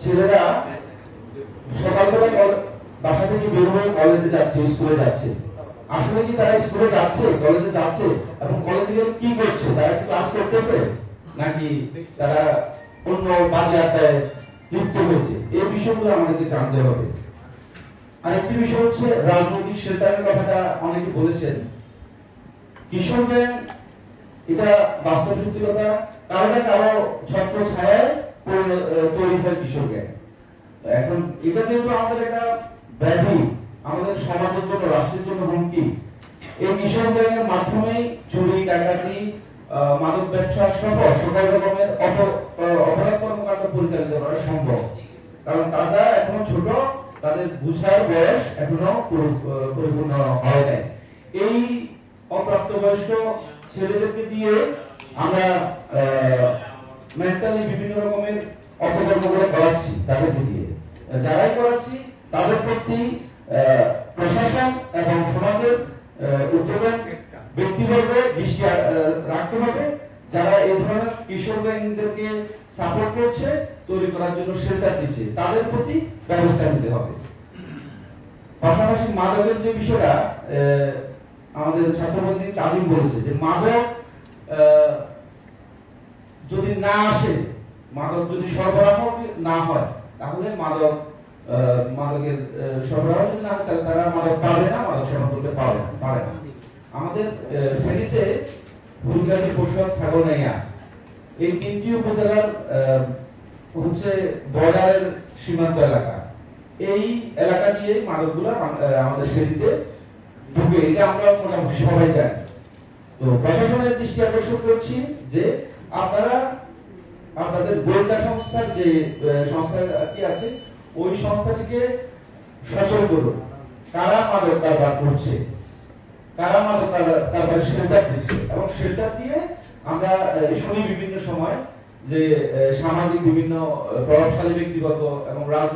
ছেলেরা সকালবেলা বাসা থেকে বের হয়ে কলেজে যাচ্ছে, স্কুলে যাচ্ছে। আসলে কি তারা স্কুলে যাচ্ছে, কলেজে যাচ্ছে এবং কলেজে গিয়ে কি করছে? তারা কি ক্লাস করতেছে নাকি তারা অন্য বাজে আড্ডায় লিপ্ত হয়েছে? এই বিষয়গুলো আমাদেরকে জানতে হবে। আরেকটি বিষয় হচ্ছে রাজনৈতিক শেল্টারের কথাটা অনেকে বলেছেন। কিশোর গ্যাং এটা বাস্তব সত্যি কথা, কারো না কারো ছত্র ছায়ায় তৈরি হয় কিশোর গ্যাং। এখন এটা যেহেতু আমাদের একটা ব্যাধি, আমাদের সমাজের জন্য, রাষ্ট্রের জন্য হুমকি, এই কিশোর গ্যাংয়ের মাধ্যমে চুরি, ডাকাতি, মাদক ব্যবসা সহ সকল রকমের অপরাধ কর্মকাণ্ড পরিচালিত করা সম্ভব। কারণ তারা এখনো ছোট, তাদের বুঝার বয়স এখনো পরিপূর্ণ হয় নাই। এই অপ্রাপ্তবয়স্ক ছেলেদেরকে দিয়ে আমরা মেন্টালি বিভিন্ন রকমের অপকর্মগুলো করাচ্ছি তাদেরকে দিয়ে। যারাই করাচ্ছি তাদের প্রতি প্রশাসন এবং সমাজের উদ্যোগের ব্যক্তিবর্গ দৃষ্টি রাখতে হবে। যারা এই ধরনের কিশোর গ্যাংদেরকে সাপোর্ট করছে, তৈরি করার জন্য শেল্টার দিচ্ছে, তাদের প্রতি ব্যবস্থা নিতে হবে। পাশাপাশি মাদকের যে বিষয়টা আমাদের ছাত্রবন্ধী কাজিম বলেছে যে মাদক যদি না আসে, মাদক যদি সরবরাহ না হয়, তাহলে মাদকের সরবরাহ যদি না হয় তাহলে তারা মাদক পাবে না, মাদক সেবন করতে পারে না। আমাদের ফেনীতে ফুলগাজী, পশুহাট, ছাগলনাইয়া এই তিনটি উপজেলার হচ্ছে বর্ডারের সীমান্ত এলাকা। এই এলাকা দিয়ে মাদকগুলো আমাদের ফেনীতে ঢুকে, এটা আমরা মোটামুটি সবাই জানি। তো প্রশাসনের দৃষ্টি আকর্ষণ করছি যে আপনারা আপনাদের গোয়েন্দা সংস্থার যে সংস্থাটি আছে, ওই সংস্থাটিকে সচল করুন। কারা মাদক কারবার করছে, কারা মাদক কারবার শেল্টার দিচ্ছে, এবং শেল্টার দিয়ে আমরা শুনি বিভিন্ন সময় যে সামাজিক বিভিন্ন প্রভাবশালী ব্যক্তিবর্গ এবং রাজনৈতিক